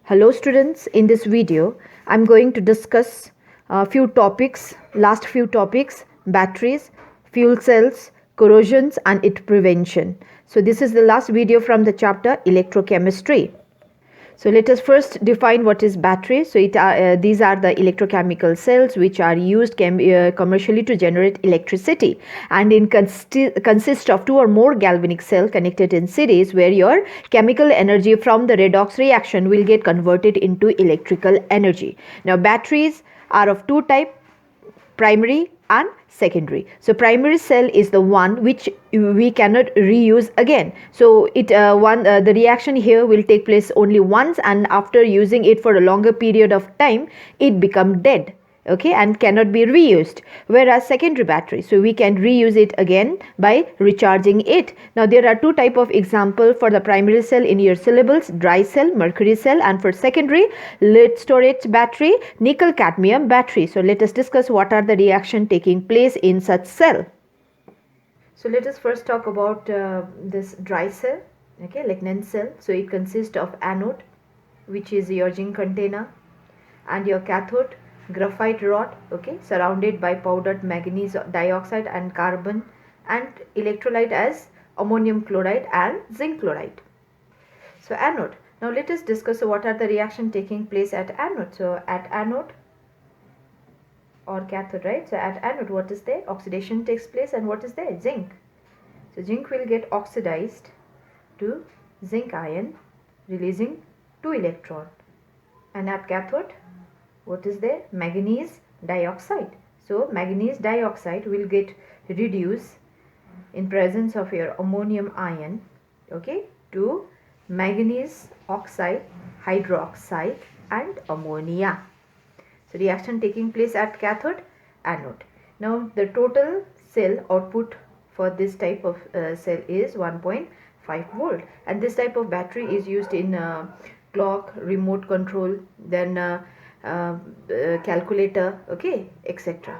Hello students, in this video I'm going to discuss last few topics, batteries, fuel cells, corrosions and its prevention. So this is the last video from the chapter Electrochemistry. So let us first define what is battery. So these are the electrochemical cells which are used commercially to generate electricity, and consist of two or more galvanic cells connected in series, where your chemical energy from the redox reaction will get converted into electrical energy. Now batteries are of two types, primary and secondary. So primary cell is the one which we cannot reuse again. So the reaction here will take place only once, and after using it for a longer period of time it become dead, okay, and cannot be reused. Whereas secondary battery, so we can reuse it again by recharging it. Now there are two type of example for the primary cell in your syllables: dry cell, mercury cell, and for secondary, lead storage battery, nickel cadmium battery. So let us discuss what are the reaction taking place in such cell. So let us first talk about this dry cell, okay, lignin cell. So it consists of anode, which is your zinc container, and your cathode, graphite rod, okay, surrounded by powdered manganese dioxide and carbon, and electrolyte as ammonium chloride and zinc chloride. So anode. Now let us discuss what are the reaction taking place at anode. So at anode or cathode, right? So at anode, what is there? Oxidation takes place, and what is there? Zinc. So zinc will get oxidized to zinc ion, releasing 2 electrons. And at cathode, what is there? Manganese dioxide. So manganese dioxide will get reduced in presence of your ammonium ion, okay, to manganese oxide, hydroxide and ammonia. So reaction taking place at cathode, anode. Now the total cell output for this type of cell is 1.5 volt, and this type of battery is used in clock, remote control, then calculator, okay, etc.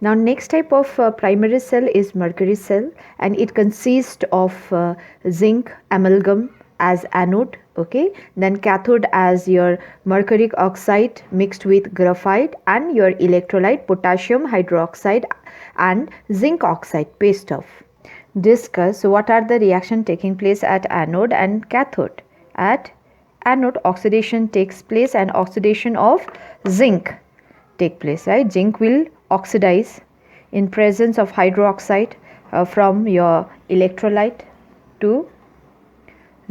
Now next type of primary cell is mercury cell, and it consists of zinc amalgam as anode, okay, then cathode as your mercuric oxide mixed with graphite, and your electrolyte potassium hydroxide and zinc oxide paste off. Discuss what are the reaction taking place at anode and cathode. At anode, oxidation takes place, and oxidation of zinc take place, right? Zinc will oxidize in presence of hydroxide from your electrolyte to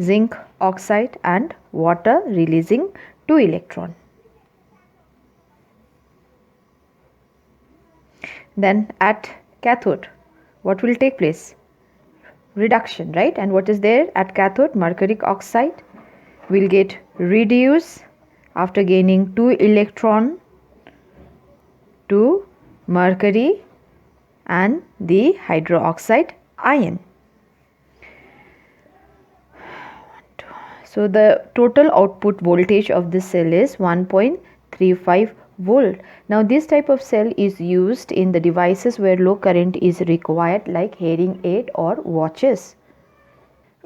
zinc oxide and water, releasing 2 electrons. Then at cathode, what will take place? Reduction, right? And what is there at cathode? Mercuric oxide will get reduced after gaining 2 electrons to mercury and the hydroxide ion. So the total output voltage of this cell is 1.35 volt. Now this type of cell is used in the devices where low current is required, like hearing aid or watches.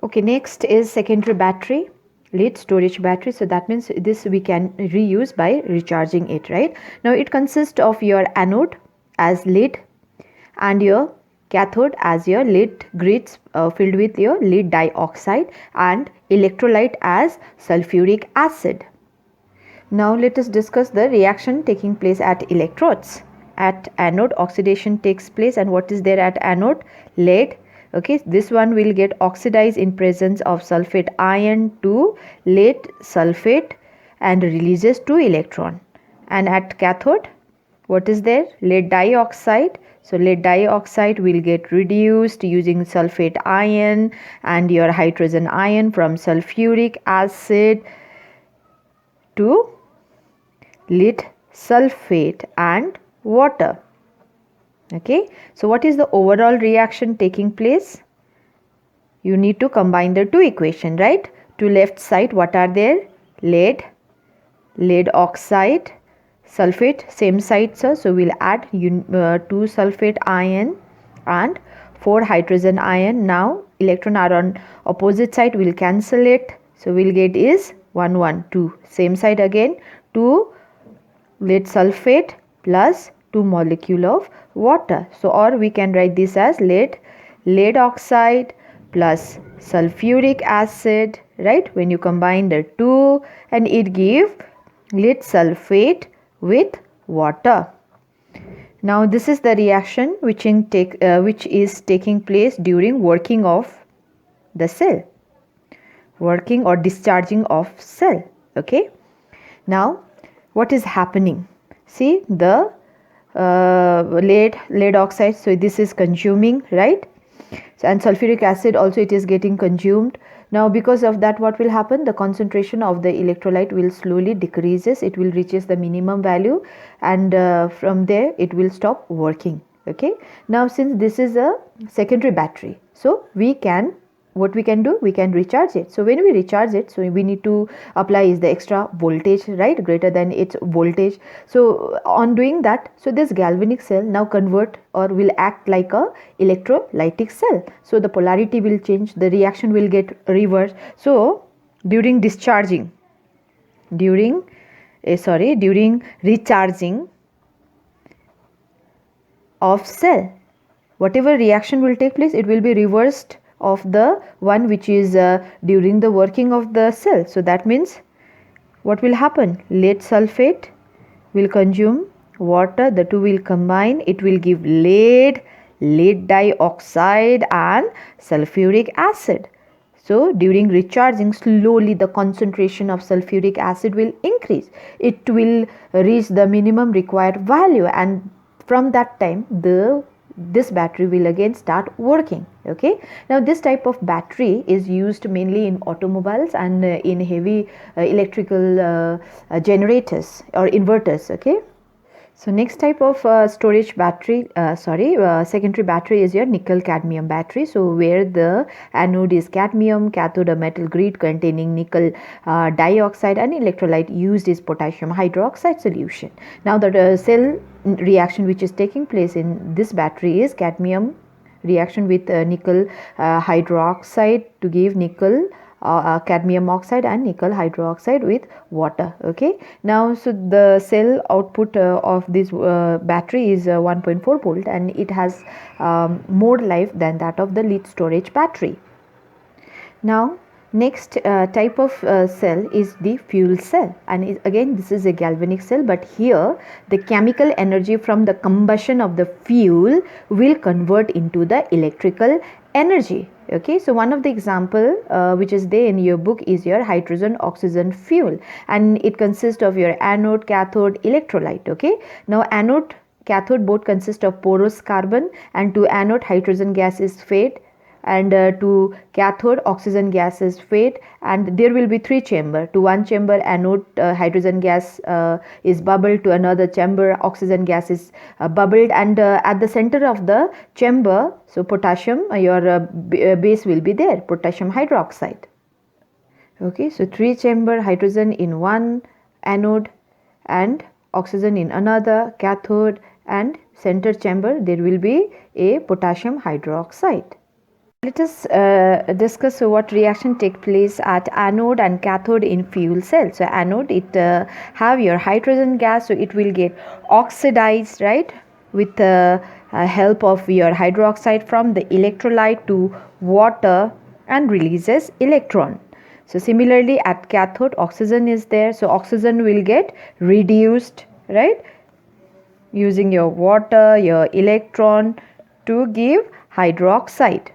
Okay, next is secondary battery, lead storage battery. So that means this we can reuse by recharging it, right? Now it consists of your anode as lead and your cathode as your lead grids filled with your lead dioxide, and electrolyte as sulfuric acid. Now let us discuss the reaction taking place at electrodes. At anode, oxidation takes place, and what is there at anode? Lead. Okay, this one will get oxidized in presence of sulfate ion to lead sulfate and releases 2 electrons. And at cathode, what is there? Lead dioxide. So lead dioxide will get reduced using sulfate ion and your hydrogen ion from sulfuric acid to lead sulfate and water. Okay, so what is the overall reaction taking place? You need to combine the two equations, right? To left side, what are there? Lead oxide, sulfate, same side, sir. So we'll add 2 sulfate ion and 4 hydrogen ion. Now electron are on opposite side, we'll cancel it. So we'll get is 1 1 2, same side again, 2 lead sulfate plus 2 molecule of water. So or we can write this as lead oxide plus sulfuric acid, right? When you combine the two, and it give lead sulfate with water. Now this is the reaction which is taking place during working of the cell, working or discharging of cell. Okay, now what is happening? See the lead oxide, so this is consuming, right? And sulfuric acid also, it is getting consumed. Now because of that, what will happen? The concentration of the electrolyte will slowly decreases, it will reaches the minimum value, and from there it will stop working. Okay, now since this is a secondary battery, so what we can do, we can recharge it. So when we recharge it, so we need to apply is the extra voltage, right, greater than its voltage. So on doing that, so this galvanic cell now convert or will act like a electrolytic cell. So the polarity will change, the reaction will get reversed. So during discharging, during recharging of cell, whatever reaction will take place, it will be reversed of the one which is during the working of the cell. So that means what will happen? Lead sulfate will consume water, the two will combine, it will give lead dioxide and sulfuric acid. So during recharging, slowly the concentration of sulfuric acid will increase, it will reach the minimum required value, and from that time this battery will again start working. Okay, now this type of battery is used mainly in automobiles and in heavy electrical generators or inverters. Okay, so next type of storage battery, secondary battery is your nickel cadmium battery. So where the anode is cadmium, cathode a metal grid containing nickel dioxide, and electrolyte used is potassium hydroxide solution. Now the cell reaction which is taking place in this battery is cadmium reaction with nickel hydroxide to give nickel cadmium oxide and nickel hydroxide with water. Okay, now so the cell output of this battery is 1.4 volt, and it has more life than that of the lead storage battery. Now next type of cell is the fuel cell, and again this is a galvanic cell, but here the chemical energy from the combustion of the fuel will convert into the electrical energy. Okay, so one of the example which is there in your book is your hydrogen oxygen fuel, and it consists of your anode, cathode, electrolyte. Okay, now anode, cathode both consist of porous carbon, and to anode hydrogen gas is fed, and to cathode oxygen gas is fed, and there will be three chamber. To one chamber anode hydrogen gas is bubbled, to another chamber oxygen gas is bubbled, and at the center of the chamber, so potassium your base will be there, potassium hydroxide. Okay, so three chamber, hydrogen in one anode and oxygen in another cathode, and center chamber there will be a potassium hydroxide. Let us discuss what reaction take place at anode and cathode in fuel cell. So anode, it have your hydrogen gas, so it will get oxidized, right, with the help of your hydroxide from the electrolyte to water and releases electron. So similarly at cathode, oxygen is there, so oxygen will get reduced, right, using your water, your electron to give hydroxide.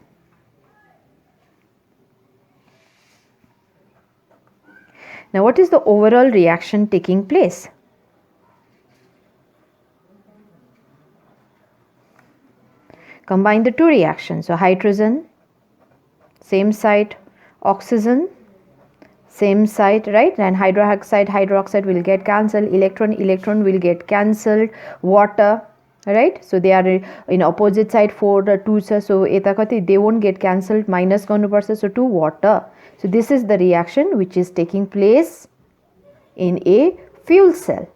Now what is the overall reaction taking place? Combine the two reactions. So hydrogen, same side, oxygen, same side, right, and hydroxide will get cancelled, electron will get cancelled, water, right, so they are in opposite side for the two, so they won't get cancelled, minus गर्नु पर्छ, so to water. So this is the reaction which is taking place in a fuel cell.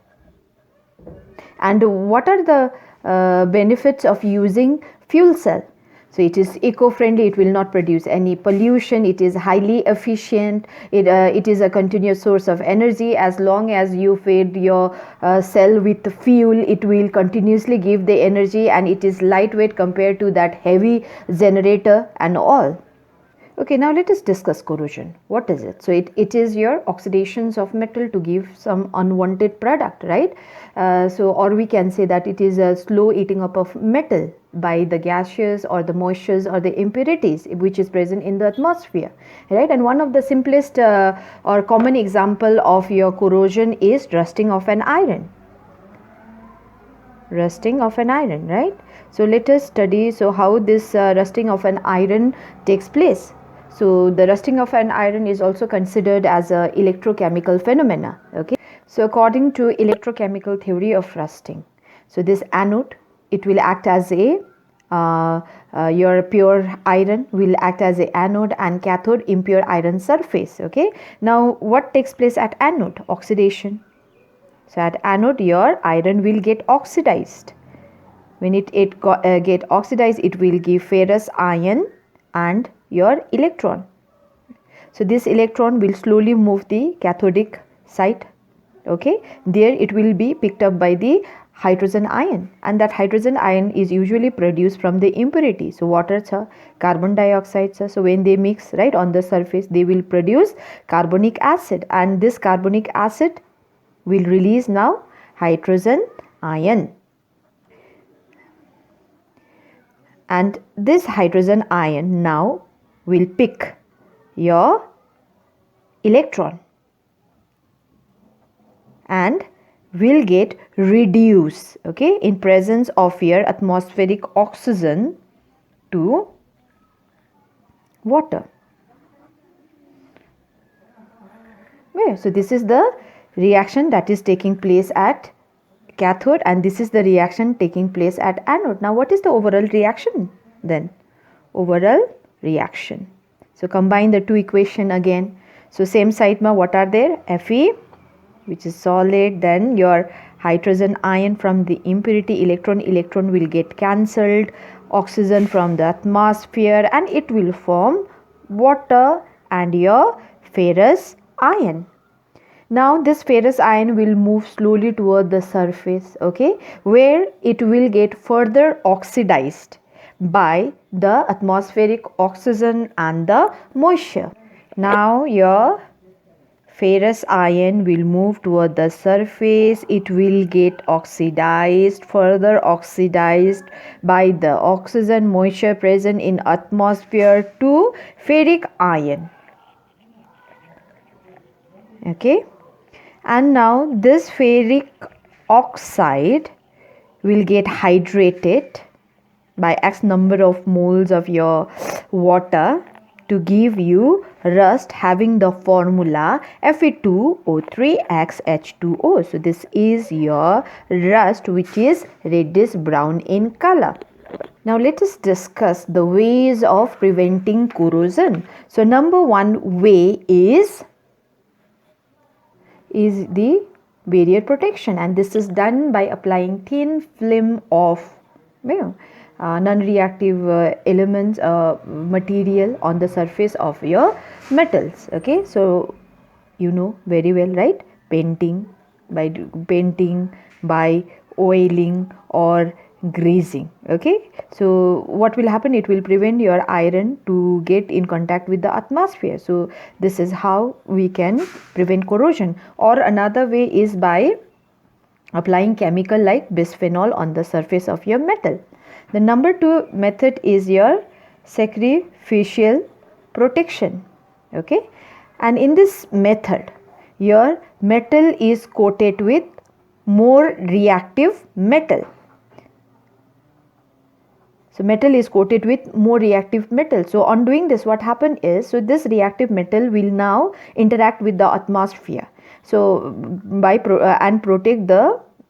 And what are the benefits of using fuel cell? So it is eco-friendly, it will not produce any pollution, it is highly efficient, it is a continuous source of energy. As long as you feed your cell with fuel, it will continuously give the energy, and it is lightweight compared to that heavy generator and all. Okay, now let us discuss corrosion. What is it? So it is your oxidations of metal to give some unwanted product, right? Or we can say that it is a slow eating up of metal by the gases or the moistures or the impurities which is present in the atmosphere, right? And one of the simplest or common example of your corrosion is rusting of an iron. Rusting of an iron, right? So let us study how this rusting of an iron takes place. So the rusting of an iron is also considered as a electrochemical phenomena. Okay. So according to electrochemical theory of rusting, so this anode, it will act as a your pure iron will act as a anode, and cathode impure iron surface. Okay. Now what takes place at anode? Oxidation. So at anode, your iron will get oxidized. When it get oxidized, it will give ferrous ion and your electron. So this electron will slowly move the cathodic side. Okay, there it will be picked up by the hydrogen ion, and that hydrogen ion is usually produced from the impurity. So water, carbon dioxide. So when they mix right on the surface, they will produce carbonic acid, and this carbonic acid will release now hydrogen ion. And this hydrogen ion now will pick your electron and will get reduced, okay, in presence of your atmospheric oxygen to water. Okay, so this is the reaction that is taking place at cathode, and this is the reaction taking place at anode. Now what is the overall reaction then? Overall reaction. So combine the two equation again. So same side ma what are there? Fe, which is solid, then your hydrogen ion from the impurity electron will get cancelled, oxygen from the atmosphere, and it will form water and your ferrous ion. Now this ferrous ion will move slowly toward the surface, okay, where it will get further oxidized by the atmospheric oxygen and the moisture. Now your ferrous ion will move toward the surface, it will get oxidized, further oxidized by the oxygen moisture present in atmosphere to ferric ion. Okay. And now this ferric oxide will get hydrated by X number of moles of your water to give you rust having the formula Fe2O3XH2O. So this is your rust, which is reddish brown in color. Now let us discuss the ways of preventing corrosion. So number one way is the barrier protection, and this is done by applying thin film of non-reactive elements material on the surface of your metals. Okay, so you know very well, right? Painting, by oiling or greasing. Okay, so what will happen? It will prevent your iron to get in contact with the atmosphere. So this is how we can prevent corrosion. Or another way is by applying chemical like bisphenol on the surface of your metal. The number two method is your sacrificial protection. Okay, and in this method your metal is coated with more reactive metal. So metal is coated with more reactive metal. So on doing this, what happened is, so this reactive metal will now interact with the atmosphere. So by and protect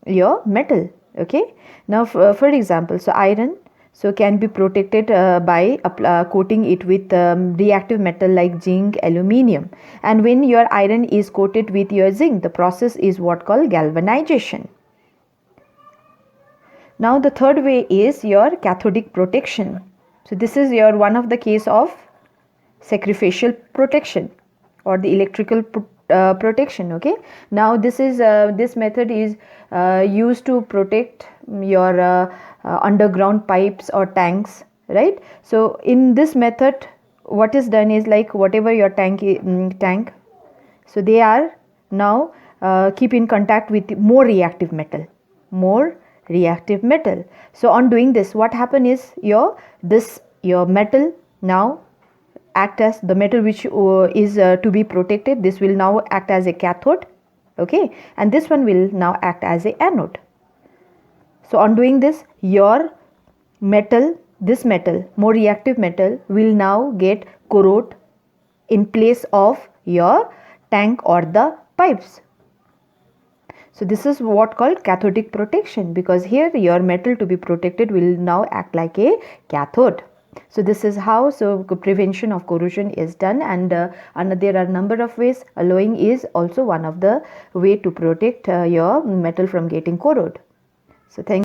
your metal. Okay. Now for example, so iron can be protected by coating it with reactive metal like zinc, aluminium. And when your iron is coated with your zinc, the process is what called galvanization. Now the third way is your cathodic protection. So this is your one of the case of sacrificial protection or the electrical protection. Okay, now this is this method is used to protect your underground pipes or tanks, right? So in this method, what is done is like whatever your tank, so they are now keep in contact with more reactive metal. So on doing this, what happen is your metal now act as the metal which is to be protected. This will now act as a cathode, okay, and this one will now act as a anode. So on doing this, your this metal, more reactive metal, will now get corrode in place of your tank or the pipes. So this is what called cathodic protection, because here your metal to be protected will now act like a cathode. So this is how prevention of corrosion is done, and there are number of ways. Alloying is also one of the way to protect your metal from getting corroded. So thank